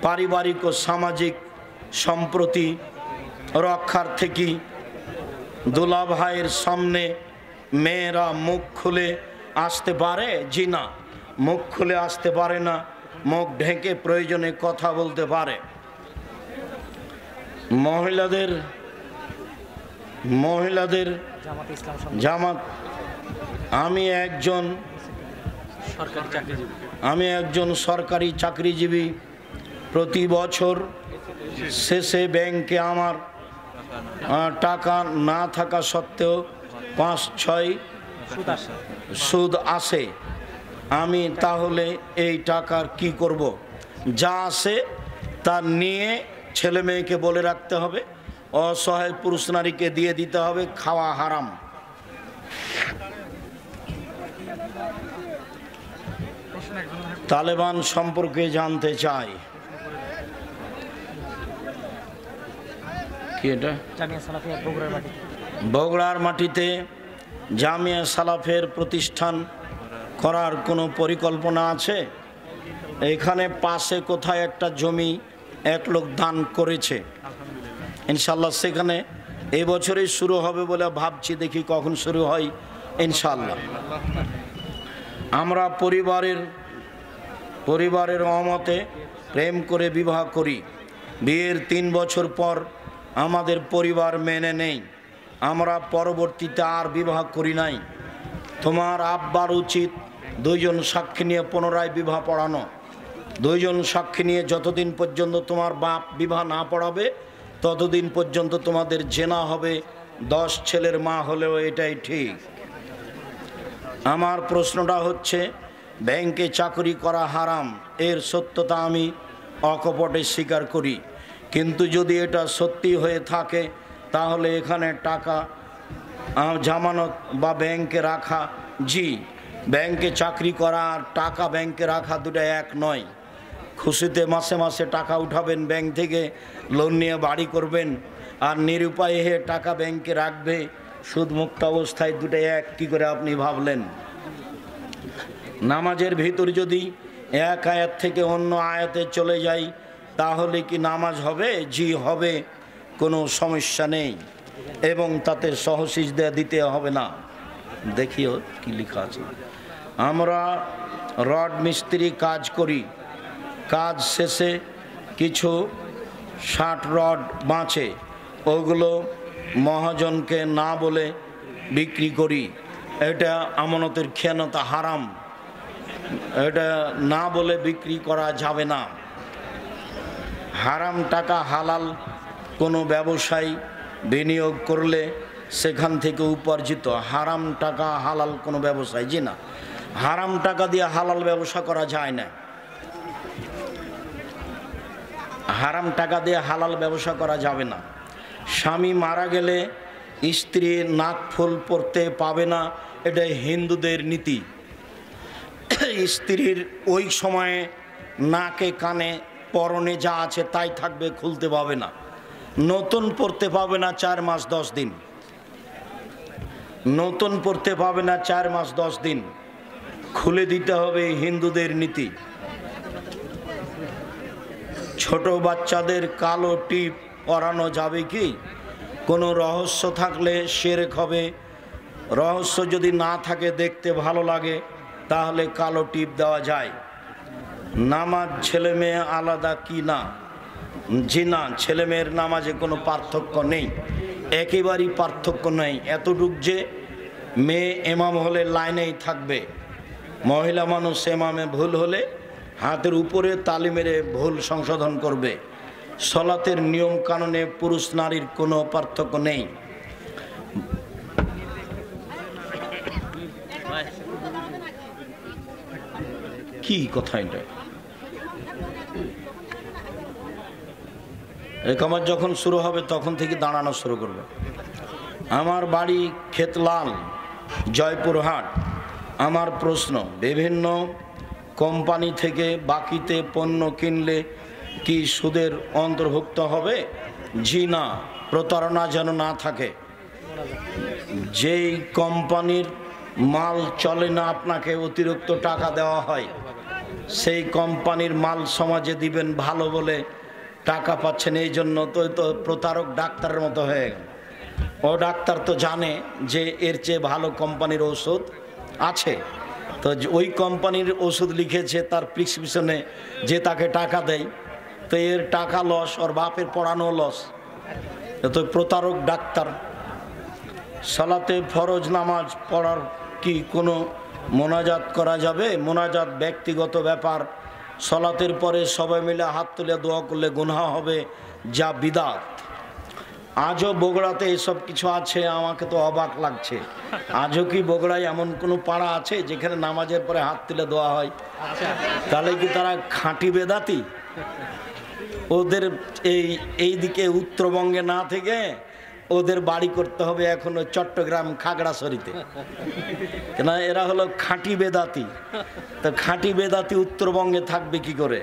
পারিবারিক ও সামাজিক সম্প্রতি রক্ষার থেকে দুলা ভাইয়ের সামনে মেয়েরা মুখ খুলে আসতে পারে? জি না, মুখ খুলে আসতে পারে না, মুখ ঢেকে প্রয়োজনে কথা বলতে পারে। মহিলাদের জামাত, আমি একজন সরকারি চাকরিজীবী। প্রতি বছর শেষে ব্যাংকে আমার টাকা না থাকা সত্ত্বেও 5-6 সুদ আসে। আমি তাহলে এই টাকার কি করব? যা আসে তা নিয়ে ছেলে মেয়েকে বলে রাখতে হবে, অসহায় পুরুষ নারীকে দিয়ে দিতে হবে, খাওয়া হারাম। তালেবান সম্পর্কে জানতে চাই। কি এটা? বগুড়ার মাটিতে জামিয়া সালাফের প্রতিষ্ঠান করার কোনো পরিকল্পনা আছে? এখানে পাশে কোথায় একটা জমি এক লোক দান করেছে, ইনশাল্লাহ সেখানে এই বছরই শুরু হবে বলে ভাবছি, দেখি কখন শুরু হয় ইনশাল্লাহ। আমরা পরিবারের অমতে প্রেম করে বিবাহ করি। বিয়ের 3 বছর পর আমাদের পরিবার মেনে নেই, আমরা পরবর্তীতে আর বিবাহ করি নাই। তোমার আব্বার উচিত 2 জন সাক্ষী নিয়ে পুনরায় বিবাহ পড়ানো। 2 জন সাক্ষী নিয়ে যতদিন পর্যন্ত তোমার বাপ বিবাহ না পড়াবে ততদিন পর্যন্ত তোমাদের জেনা হবে। 10 ছেলের মা হলেও এটাই ঠিক। আমার প্রশ্নটা হচ্ছে, ব্যাংকে চাকরি করা হারাম, এর সত্যতা আমি অকপটে স্বীকার করি, কিন্তু যদি এটা সত্যি হয়ে থাকে তাহলে এখানে টাকা জামানত বা ব্যাংকে রাখা, জি, ব্যাংকে চাকরি করা আর টাকা ব্যাংকে রাখা দুটো এক নয়। খুশিতে মাসে মাসে টাকা উঠাবেন ব্যাংক থেকে, লোন নিয়ে বাড়ি করবেন, আর নিরুপায় হয়ে টাকা ব্যাংকে রাখবে সুদমুক্ত অবস্থায়, দুটো এক কী করে আপনি ভাবলেন? নামাজের ভিতর যদি এক আয়াত থেকে অন্য আয়াতে চলে যাই তাহলে কি নামাজ হবে? জি হবে, কোনো সমস্যা নেই, এবং তাতে সহসিজদা দিতে হবে না। দেখিও কি লেখা আছে। আমরা রড মিস্ত্রি কাজ করি, কাজ শেষে কিছু 60 রড বাঁচে, ওগুলো মহাজনকে না বলে বিক্রি করি। এটা আমানতের খেয়ানতা, হারাম, এটা না বলে বিক্রি করা যাবে না। হারাম টাকা হালাল কোনো ব্যবসায় বিনিয়োগ করলে সেখান থেকে উপার্জিত। হারাম টাকা হালাল কোনো ব্যবসায়, জি না, হারাম টাকা দিয়ে হালাল ব্যবসা করা যায় না। হারাম টাকা দিয়ে হালাল ব্যবসা করা যাবে না। স্বামী মারা গেলে স্ত্রী নাকফুল পরতে পাবে না, এটা হিন্দুদের নীতি। স্ত্রীর ওই সময়ে নাকে কানে পরনে যা আছে তাই থাকবে, খুলতে পাবে না। নতুন পরতে পাবে না 4 মাস 10 দিন, নতুন পরতে পাবে না 4 মাস 10 দিন, খুলে দিতে হবে, হিন্দুদের নীতি। ছোট বাচ্চাদের কালো টিপ পরানো যাবে কি? কোনো রহস্য থাকলে শিরক হবে। রহস্য যদি না থাকে, দেখতে ভালো লাগে, তাহলে কালো টিপ দেওয়া যায়। নামাজ ছেলে মেয়ে আলাদা কি না? জি না, ছেলে মেয়ের নামাজে কোনো পার্থক্য নেই, একেবারেই পার্থক্য নেই। এতটুক যে মেয়ে এমাম হলে লাইনেই থাকবে, মহিলা মানুষ এমামে ভুল হলে হাতের উপরে তালি মেরে ভুল সংশোধন করবে। সলাতের নিয়ম কানুনে পুরুষ নারীর কোনো পার্থক্য নেই। কি কথা এটা? একামত যখন শুরু হবে তখন থেকে দাঁড়ানো শুরু করবে। আমার বাড়ি খেতলাল, জয়পুরহাট। আমার প্রশ্ন, বিভিন্ন কোম্পানি থেকে বাকিতে পণ্য কিনলে কি সুদের অন্তর্ভুক্ত হবে? জি না, প্রতারণা যেন না থাকে। যেই কোম্পানির মাল চলে না, আপনাকে অতিরিক্ত টাকা দেওয়া হয়, সেই কোম্পানির মাল সমাজে দিবেন ভালো বলে টাকা পাচ্ছেন, এই জন্য তো প্রতারক ডাক্তারের মতো হয়ে গেল। ও ডাক্তার তো জানে যে এর চেয়ে ভালো কোম্পানির ওষুধ আছে, তো ওই কোম্পানির ওষুধ লিখেছে তার প্রেসক্রিপশনে, যে তাকে টাকা দেয়, তো এর টাকা লস, ওর বাপের পড়ানো লস। তো প্রতারক ডাক্তার। সালাতে ফরজ নামাজ পড়ার কি কোনো মোনাজাত করা যাবে? মোনাজাত ব্যক্তিগত ব্যাপার। সালাতের পরে সবাই মিলে হাত তুলে দোয়া করলে গুনাহ হবে, যা বিদআত। আজও বগুড়াতে এসব কিছু আছে, আমাকে তো অবাক লাগছে। আজও কি বগুড়ায় এমন কোনো পাড়া আছে যেখানে নামাজের পরে হাত তুলে দেওয়া হয়? তাহলে কি তারা খাঁটি বেদাতি? ওদের এই দিকে উত্তরবঙ্গে না থেকে ওদের বাড়ি করতে হবে এখনো চট্টগ্রাম খাগড়াছড়িতে, কেন এরা হলো খাঁটি বেদাতি। তো খাঁটি বেদাতি উত্তরবঙ্গে থাকবে কি করে?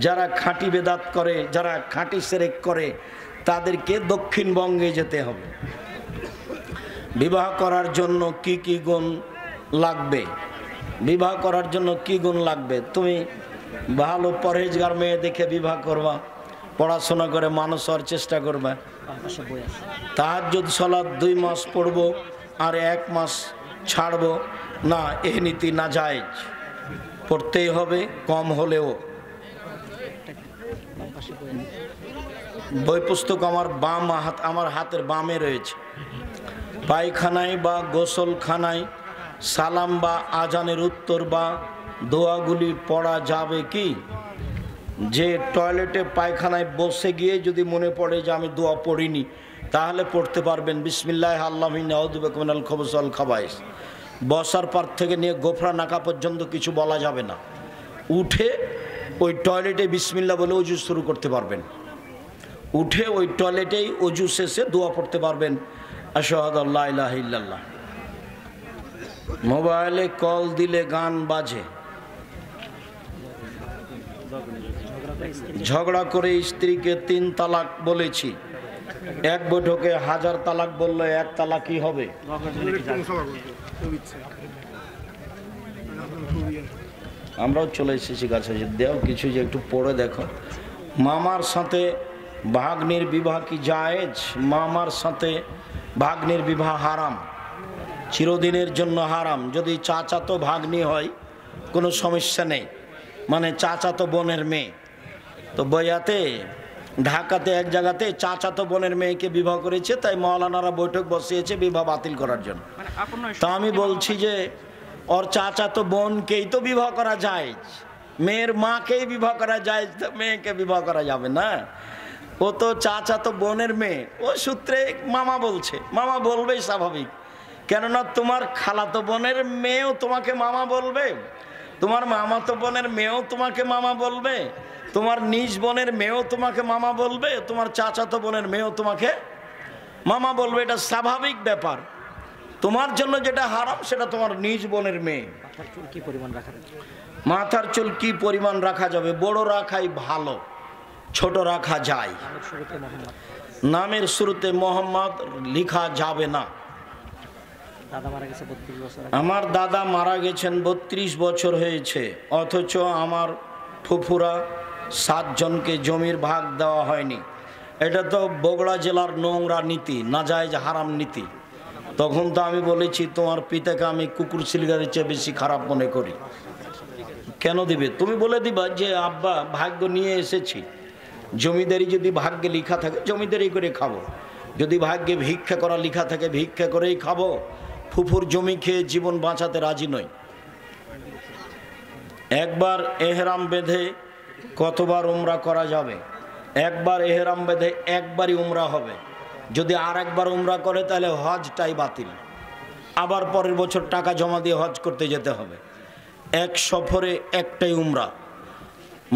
যারা খাঁটি বেদাত করে, যারা খাঁটি সেরেক করে, তাদেরকে দক্ষিণবঙ্গে যেতে হবে। বিবাহ করার জন্য কি কি গুণ লাগবে? বিবাহ করার জন্য কি গুণ লাগবে? তুমি ভালো পরহেজগার মেয়ে দেখে বিবাহ করবা, পড়াশোনা করে মানুষ হওয়ার চেষ্টা করবে। তাহাজ্জুদ সালাত 2 মাস পড়বো আর 1 মাস ছাড়বো না, এই নীতি নাজায়েজ। পড়তেই হবে কম হলেও। বই পুস্তক আমার হাতের বামে রয়েছে। পায়খানায় বা গোসলখানায় সালাম বা আজানের উত্তর বা দোয়াগুলি পড়া যাবে কি? যে টয়লেটে পায়খানায় বসে গিয়ে যদি মনে পড়ে যে আমি দোয়া পড়িনি, তাহলে পড়তে পারবেন বিসমিল্লাহ আল্লাহুম্মা ইন্নী আউযু বিকা মিনাল খুবুসি ওয়াল খাবায়েস। বসার পর থেকে নিয়ে গোফরা নাকা পর্যন্ত কিছু বলা যাবে না। উঠে ওই টয়লেটে বিসমিল্লাহ বলে ওযু শুরু করতে পারবেন। উঠে ওই টয়লেটেই ওযু শেষে দোয়া পড়তে পারবেন, আশহাদু আল্লা ইলাহা ইল্লাল্লাহ। মোবাইলে কল দিলে গান বাজে। ঝগড়া করে স্ত্রীকে 3 তালাক বলেছি, এক বৈঠকে 1000 তালাক বললে 1 তালাকই হবে। আমরাও চলে এসেছি কাছে, দেও কিছু যে একটু পড়ে দেখো। মামার সাথে ভাগ্নির বিবাহ কি জায়েজ? মামার সাথে ভাগ্নির বিবাহ হারাম, চিরদিনের জন্য হারাম। যদি চাচাতো ভাগ্নি হয় কোনো সমস্যা নেই, মানে চাচাতো বোনের মেয়ে। তো বয়াতে ঢাকাতে এক জায়গাতে চাচাতো বোনের মেয়েকে বিবাহ করেছে, তাই মাওলানারা বৈঠক বসিয়েছে বিবাহ বাতিল করার জন্য। তা আমি বলছি যে ওর চাচাতো বোনকেই তো বিবাহ করা যায়, মেয়ের মাকেই বিবাহ করা যায়, তো মেয়েকে বিবাহ করা যাবে না? ও তো চাচাতো বোনের মেয়ে, ও সূত্রে মামা বলছে, মামা বলবেই স্বাভাবিক। কেননা তোমার খালাতো বোনের মেয়েও তোমাকে মামা বলবে, তোমার মামাতো বোনের মেয়েও তোমাকে মামা বলবে, তোমার নিজ বোনের মেয়েও তোমাকে মামা বলবে, তোমার চাচাতো বোনের মেয়েও তোমাকে মামা বলবে। এটা স্বাভাবিক ব্যাপার। তোমার জন্য যেটা হারাম সেটা তোমার নিজ বোনের মেয়ে। মাথার চুল কি পরিমাণ রাখা যাবে? বড় রাখাই ভালো, ছোট রাখা যায়। নামের শুরুতে মোহাম্মদ লিখা যাবে না। আমার দাদা মারা গেছেন 32 বছর হয়েছে, অথচ আমার ফুফুরা 7 জনকে জমির ভাগ দেওয়া হয়নি। এটা তো বগুড়া জেলার নোংরা নীতি, নাজায়েজ হারাম নীতি। তখন তো আমি বলেছি তোমার পিতাকে আমি কুকুর শিলগাড়ির চেয়ে বেশি খারাপ মনে করি। কেন দিবে? তুমি বলে দিবা যে আব্বা ভাগ্য নিয়ে এসেছি, জমিদারি যদি ভাগ্যে লেখা থাকে জমিদারি করে খাবো, যদি ভাগ্যে ভিক্ষা করা লেখা থাকে ভিক্ষা করেই খাবো। ফুফুর জমি খেয়ে জীবন বাঁচাতে রাজি নই। একবার এহরাম বেঁধে কতবার উমরা করা যাবে? একবার এহরাম বেঁধে একবারই উমরা হবে। যদি আর একবার উমরা করে তাহলে হজটাই বাতিল, আবার পরের বছর টাকা জমা দিয়ে হজ করতে যেতে হবে। এক সফরে একটাই উমরা।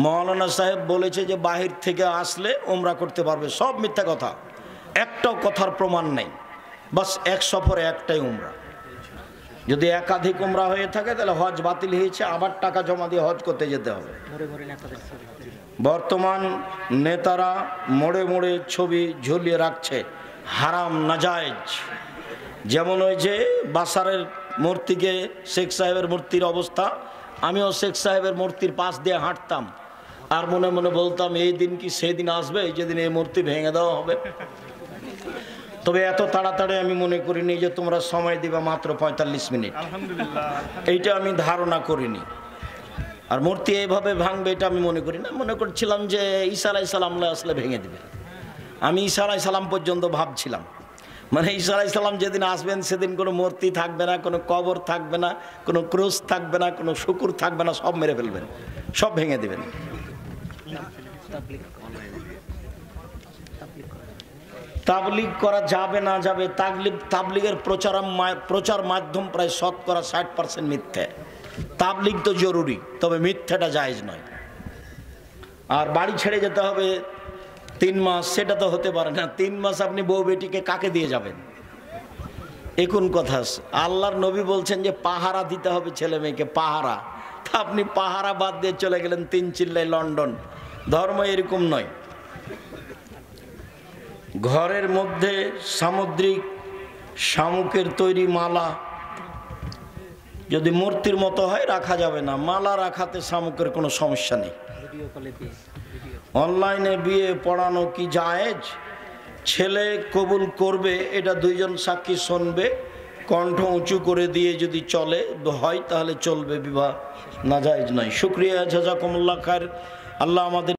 মৌলানা সাহেব বলেছে যে বাহির থেকে আসলে উমরা করতে পারবে, সব মিথ্যা কথা, একটাও কথার প্রমাণ নেই। বাস এক সফরে একটাই উমরা। যদি একাধিক উমরা হয়ে থাকে তাহলে হজ বাতিল হয়েছে, আবার টাকা জমা দিয়ে হজ করতে যেতে হবে। বর্তমান নেতারা মোড়ে মোড়ে ছবি ঝুলিয়ে রাখছে, হারাম নাজায়েজ। যেমন ওই যে বাসারের মূর্তিকে শেখ সাহেবের মূর্তির অবস্থা আমিও শেখ সাহেবের মূর্তির পাশ দিয়ে হাঁটতাম আর মনে মনে বলতাম এই দিন কি সেই দিন আসবে যেদিন এই মূর্তি ভেঙে দেওয়া হবে। তবে এত তাড়াতাড়ি আমি মনে করিনি যে তোমরা সময় দিবা মাত্র 45 মিনিট, এইটা আমি ধারণা করিনি। আর মূর্তি এইভাবে ভাঙবে এটা আমি মনে করি না। মনে করছিলাম যে ঈসা আলাইহিস সালাম আসলে ভেঙে দেবে। আমি ঈসা আলাইহিস সালাম পর্যন্ত ভাবছিলাম, মানে ঈসা আলাইহিস সালাম যেদিন আসবেন সেদিন কোনো মূর্তি থাকবে না, কোনো কবর থাকবে না, কোনো ক্রুশ থাকবে না, কোনো শুকুর থাকবে না, সব মেরে ফেলবেন, সব ভেঙে দেবেন। তাবলীগ করা যাবে না যাবে, তাবলীগের প্রচার মাধ্যম প্রায় 60% মিথ্যে। তাবলীগ তো জরুরি, তবে মিথ্যাটা জায়েজ নয়। আর বাড়ি ছেড়ে যেতে হবে 3 মাস, সেটা তো হতে পারে না। 3 মাস আপনি বউ বেটিকে কাকে দিয়ে যাবেন? এ কোন কথা? আল্লাহর নবী বলছেন যে পাহারা দিতে হবে ছেলে মেয়েকে, পাহারা। তা আপনি পাহারা বাদ দিয়ে চলে গেলেন 3 চিল্লায় লন্ডন। ধর্ম এরকম নয়। ঘরের মধ্যে সামুদ্রিক শামুকের তৈরি মালা যদি মূর্তির মতো হয় রাখা যাবে না, মালা রাখাতে শামুকের কোনো সমস্যা নেই। অনলাইনে বিয়ে পড়ানো কি জায়েজ? ছেলে কবুল করবে এটা 2 জন সাক্ষী শুনবে, কণ্ঠ উঁচু করে দিয়ে যদি চলে হয় তাহলে চলবে, বিবাহ নাজায়েজ নয়। শুকরিয়া, জাযাকুমুল্লাহ খায়র। আল্লাহ আমাদের